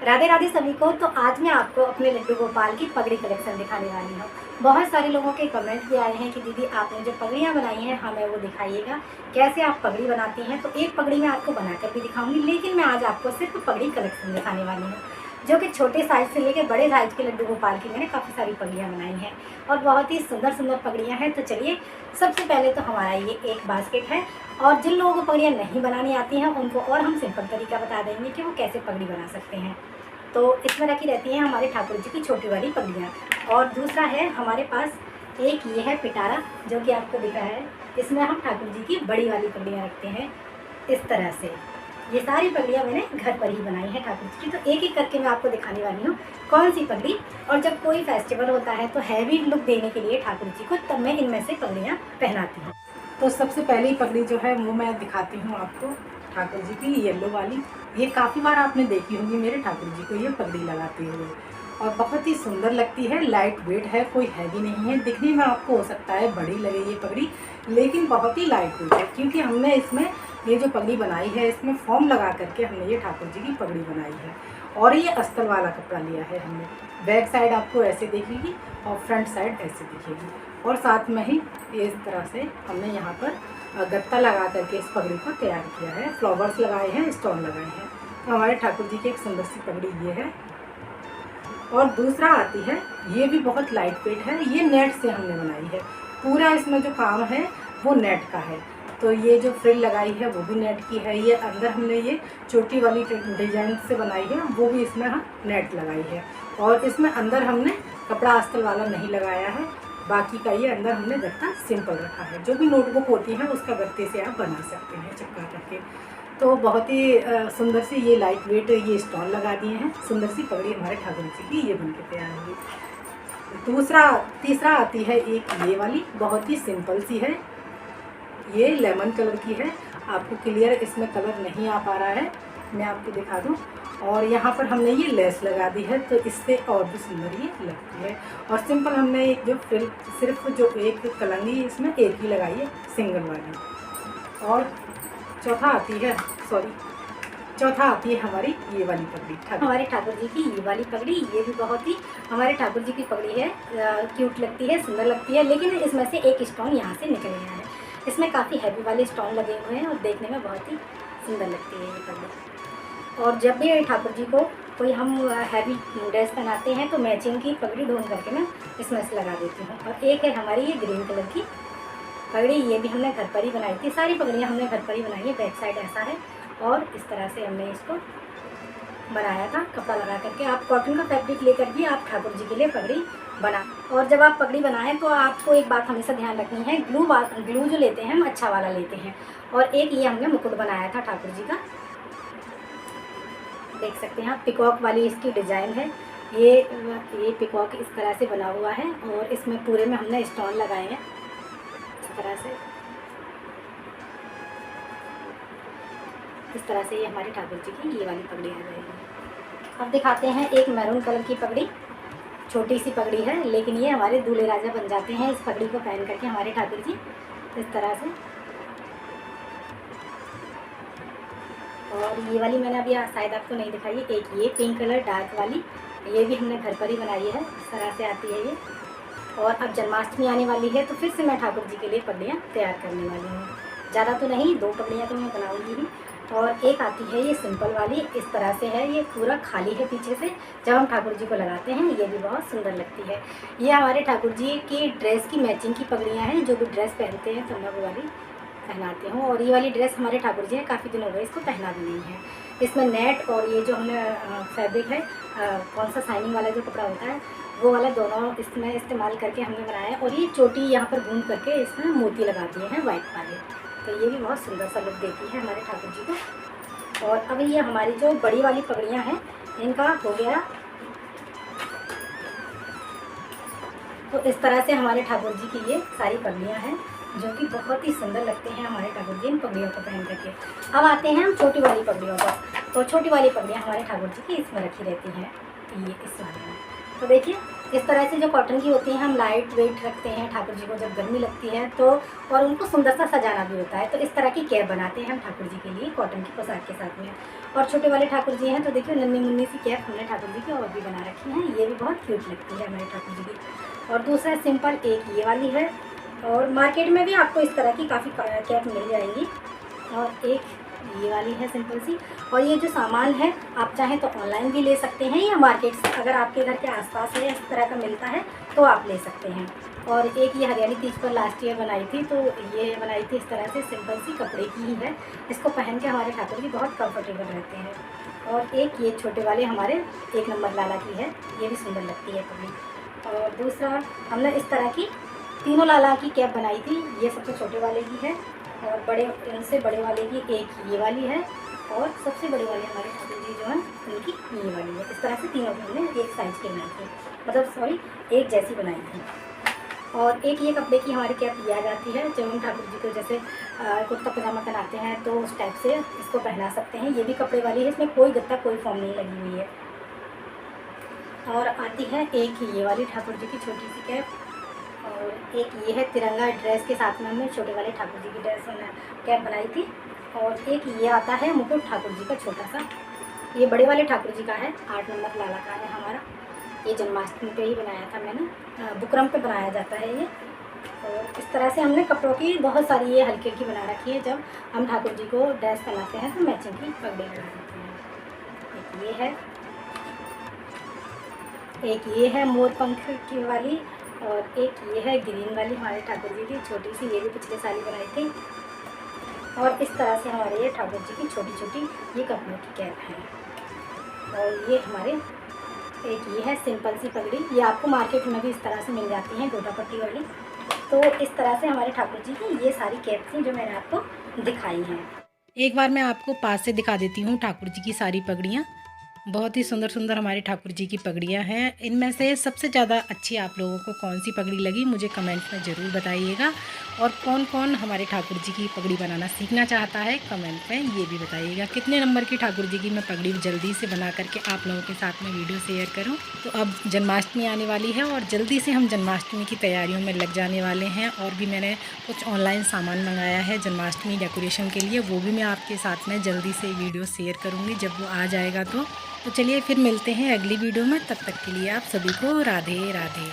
राधे राधे सभी को। तो आज मैं आपको अपने लड्डू गोपाल की पगड़ी कलेक्शन दिखाने वाली हूँ। बहुत सारे लोगों के कमेंट भी आए हैं कि दीदी आपने जो पगड़ियाँ बनाई हैं हमें वो दिखाइएगा, कैसे आप पगड़ी बनाती हैं। तो एक पगड़ी मैं आपको बनाकर भी दिखाऊंगी, लेकिन मैं आज आपको सिर्फ पगड़ी कलेक्शन दिखाने वाली हूँ, जो कि छोटे साइज़ से लेकर बड़े साइज़ के लड्डू गोपाल की मैंने काफ़ी सारी पगड़ियाँ बनाई हैं और बहुत ही सुंदर सुंदर पगड़ियाँ हैं। तो चलिए, सबसे पहले तो हमारा ये एक बास्केट है, और जिन लोगों को पगड़ियाँ नहीं बनानी आती हैं उनको और हम सिंपल तरीका बता देंगे कि वो कैसे पगड़ी बना सकते हैं। तो इसमें रखी रहती हैं हमारे ठाकुर जी की छोटी वाली पगड़ियाँ। और दूसरा है हमारे पास एक ये है पिटारा, जो कि आपको दिख रहा है। इसमें हम ठाकुर जी की बड़ी वाली पगड़ियाँ रखते हैं इस तरह से। ये सारी पगड़ियाँ मैंने घर पर ही बनाई है ठाकुर जी की। तो एक एक करके मैं आपको दिखाने वाली हूँ कौन सी पगड़ी। और जब कोई फेस्टिवल होता है तो हैवी लुक देने के लिए ठाकुर जी को, तब मैं इनमें से पगड़ियाँ पहनाती हूँ। तो सबसे पहली पगड़ी जो है वो मैं दिखाती हूँ आपको ठाकुर जी की येलो वाली। ये काफ़ी बार आपने देखी होगी मेरे ठाकुर जी को ये पगड़ी लगाते हुए, और बहुत ही सुंदर लगती है। लाइट वेट है, कोई हैवी नहीं है। दिखने में आपको हो सकता है बड़ी लगे ये पगड़ी, लेकिन बहुत ही लाइट वेट है, क्योंकि हमने इसमें ये जो पगड़ी बनाई है इसमें फॉर्म लगा करके हमने ये ठाकुर जी की पगड़ी बनाई है। और ये अस्तर वाला कपड़ा लिया है हमने। बैक साइड आपको ऐसे दिखेगी और फ्रंट साइड ऐसे दिखेगी, और साथ में ही इस तरह से हमने यहाँ पर गत्ता लगा करके इस पगड़ी को तैयार किया है। फ्लावर्स लगाए हैं, स्टोन लगाए हैं। तो हमारे ठाकुर जी की एक सुंदर सी पगड़ी ये है। और दूसरा आती है, ये भी बहुत लाइट वेट है। ये नेट से हमने बनाई है, पूरा इसमें जो काम है वो नेट का है। तो ये जो फ्रिल लगाई है वो भी नेट की है। ये अंदर हमने ये चोटी वाली डिजाइन से बनाई है, वो भी इसमें हम नेट लगाई है। और इसमें अंदर हमने कपड़ा अस्तर वाला नहीं लगाया है। बाकी का ये अंदर हमने गत्ता सिंपल रखा है। जो भी नोटबुक होती है उसका गत्ते से आप बना सकते हैं चिपका करके। तो बहुत ही सुंदर सी ये लाइट वेट ये स्टोन लगा दिए हैं। सुंदर सी पगड़ी हमारे ठाकुर जी की ये बन के तैयार होगी। तीसरा आती है एक ये वाली, बहुत ही सिंपल सी है। ये लेमन कलर की है। आपको क्लियर इसमें कलर नहीं आ पा रहा है, मैं आपको दिखा दूँ। और यहाँ पर हमने ये लेस लगा दी है, तो इससे और भी सुंदर ये लगती है। और सिंपल हमने एक जो फ्रिल, सिर्फ जो एक कलंगी इसमें एक ही लगाई है, सिंगल वाली। और चौथा आती है हमारी ये वाली पगड़ी, हमारे ठाकुर जी की ये वाली पगड़ी। ये भी बहुत ही हमारे ठाकुर जी की पगड़ी है, क्यूट लगती है, सुंदर लगती है। लेकिन इसमें से एक स्टोन यहाँ से निकल गया है। इसमें काफ़ी हैवी वाले स्टोन लगे हुए हैं और देखने में बहुत ही सुंदर लगती है ये पगड़ी। और जब भी ठाकुर जी को कोई हम हैवी ड्रेस पहनाते हैं तो मैचिंग की पगड़ी ढूंढ करके मैं इसमें से लगा देती हूँ। और एक है हमारी ये ग्रीन कलर की पगड़ी, ये भी हमने घर पर ही बनाई थी। सारी पगड़ियाँ हमने घर पर ही बनाई है। बैक साइड ऐसा है और इस तरह से हमने इसको बनाया था कपड़ा लगा करके। आप कॉटन का फैब्रिक लेकर भी आप ठाकुर जी के लिए पगड़ी बना। और जब आप पगड़ी बनाएं तो आपको एक बात हमेशा ध्यान रखनी है, ग्लू जो लेते हैं हम अच्छा वाला लेते हैं। और एक ये हमने मुकुट बनाया था ठाकुर जी का, देख सकते हैं आप। पिकॉक वाली इसकी डिज़ाइन है। ये पिकॉक इस तरह से बना हुआ है और इसमें पूरे में हमने स्टोन लगाए हैं इस तरह से। इस तरह से ये हमारे ठाकुर जी की ये वाली पगड़ी आ जाएगी। अब दिखाते हैं एक मैरून कलर की पगड़ी। छोटी सी पगड़ी है, लेकिन ये हमारे दूल्हे राजा बन जाते हैं इस पगड़ी को पहन करके हमारे ठाकुर जी, इस तरह से। और ये वाली मैंने अभी शायद आपको नहीं दिखाई है, एक ये पिंक कलर डार्क वाली, ये भी हमने घर पर ही बनाई है। इस तरह से आती है ये। और अब जन्माष्टमी आने वाली है तो फिर से मैं ठाकुर जी के लिए पगड़ियाँ तैयार करने वाली हूँ। ज़्यादा तो नहीं, 2 पगड़ियाँ तो मैं बनाऊँगी ही। और एक आती है ये सिंपल वाली, इस तरह से है। ये पूरा खाली है पीछे से, जब हम ठाकुर जी को लगाते हैं ये भी बहुत सुंदर लगती है। ये हमारे ठाकुर जी की ड्रेस की मैचिंग की पगड़ियाँ हैं। जो भी ड्रेस पहनते हैं तो मैं वो वाली पहनाती हूँ। और ये वाली ड्रेस हमारे ठाकुर जी हैं, काफ़ी दिन हो गए इसको पहना भी नहीं है। इसमें नेट और ये जो हमने फैब्रिक है, कौन सा शाइनिंग वाला जो कपड़ा होता है वो वाला, दोनों इसमें इस्तेमाल करके हमने बनाया है। और ये चोटी यहाँ पर घूम करके इसमें मोती लगा दिए हैं वाइट वाले, तो ये भी बहुत सुंदर सा लुक देती है हमारे ठाकुर जी को। और अभी ये हमारी जो बड़ी वाली पगड़ियाँ हैं इनका हो गया। तो इस तरह से हमारे ठाकुर जी की ये सारी पगड़ियाँ हैं, जो कि बहुत ही सुंदर लगते हैं हमारे ठाकुर जी इन पगड़ियों को पहन करके। अब आते हैं हम छोटी वाली पगड़ियों पर। तो छोटी वाली पगड़ियाँ हमारे ठाकुर जी की इसमें रखी रहती हैं, ये इस वाले में। तो देखिए इस तरह से जो कॉटन की होती हैं हम लाइट वेट रखते हैं ठाकुर जी को जब गर्मी लगती है तो, और उनको सुंदर सा सजाना भी होता है। तो इस तरह की कैप बनाते हैं हम ठाकुर जी के लिए कॉटन की पोशाक के साथ में। और छोटे वाले ठाकुर जी हैं तो देखिए नन्ही मुन्नी सी कैप हमने ठाकुर जी की और भी बना रखी हैं, ये भी बहुत क्यूट लगती है हमारे ठाकुर जी की। और दूसरा सिंपल एक ये वाली है, और मार्केट में भी आपको इस तरह की काफ़ी कैप मिल जाएगी। और एक ये वाली है सिंपल सी। और ये जो सामान है आप चाहें तो ऑनलाइन भी ले सकते हैं या मार्केट से, अगर आपके घर के आसपास है इस तरह का मिलता है तो आप ले सकते हैं। और एक ये हरियाली तीज पर लास्ट ईयर बनाई थी, तो ये बनाई थी इस तरह से सिंपल सी कपड़े की ही है। इसको पहन के हमारे ठाकुर जी बहुत कंफर्टेबल रहते हैं। और एक ये छोटे वाले हमारे 1 नंबर लाला की है, ये भी सुंदर लगती है कपड़ी। और दूसरा हमने इस तरह की तीनों लाला की कैप बनाई थी, ये सबसे छोटे वाले की है, और बड़े इनसे बड़े वाले की एक ये वाली है, और सबसे बड़े वाले हमारे ठाकुर जी जो हैं उनकी ये वाली है। इस तरह से तीनों की हमने एक साइज़ की बनाई थी, मतलब सॉरी एक जैसी बनाई थी। और एक ये कपड़े की हमारी कैप ये आ जाती है, जब हम ठाकुर जी को जैसे कुर्ता पजामा पहनाते हैं तो उस टाइप से इसको पहना सकते हैं। ये भी कपड़े वाली है, इसमें कोई गत्ता कोई फॉर्म नहीं लगी हुई है। और आती है एक ये वाली ठाकुर जी की छोटी सी कैप, और एक ये है तिरंगा ड्रेस के साथ में हमने छोटे वाले ठाकुर जी की ड्रेस कैप बनाई थी। और एक ये आता है मुकुट ठाकुर जी का छोटा सा, ये बड़े वाले ठाकुर जी का है, 8 नंबर लाला का है हमारा। ये जन्माष्टमी पे ही बनाया था मैंने, बुकरम पे बनाया जाता है ये। और इस तरह से हमने कपड़ों की बहुत सारी ये हल्की हल्की बना रखी है, जब हम ठाकुर जी को ड्रेस पहनाते हैं तो मैचिंग की पगड़ी लगा देते हैं। एक ये है, एक ये है मोर पंख की वाली, और एक ये है ग्रीन वाली हमारे ठाकुर जी की छोटी सी, ये भी पिछले साल ही बनाई थी। और इस तरह से हमारे ये ठाकुर जी की छोटी छोटी ये कपड़ों की कैप है। और ये हमारे एक ये है सिंपल सी पगड़ी, ये आपको मार्केट में भी इस तरह से मिल जाती हैं गोटा पट्टी वाली। तो इस तरह से हमारे ठाकुर जी की ये सारी कैप थी जो मैंने आपको दिखाई हैं। एक बार मैं आपको पास से दिखा देती हूँ ठाकुर जी की सारी पगड़ियाँ। बहुत ही सुंदर सुंदर हमारे ठाकुर जी की पगड़ियाँ हैं। इनमें से सबसे ज़्यादा अच्छी आप लोगों को कौन सी पगड़ी लगी मुझे कमेंट में ज़रूर बताइएगा। और कौन कौन हमारे ठाकुर जी की पगड़ी बनाना सीखना चाहता है कमेंट में ये भी बताइएगा। कितने नंबर की ठाकुर जी की मैं पगड़ी जल्दी से बना करके आप लोगों के साथ में वीडियो शेयर करूँ। तो अब जन्माष्टमी आने वाली है और जल्दी से हम जन्माष्टमी की तैयारियों में लग जाने वाले हैं। और भी मैंने कुछ ऑनलाइन सामान मंगाया है जन्माष्टमी डेकोरेशन के लिए, वो भी मैं आपके साथ में जल्दी से वीडियो शेयर करूँगी जब वो आ जाएगा। तो चलिए फिर मिलते हैं अगली वीडियो में, तब तक के लिए आप सभी को राधे राधे।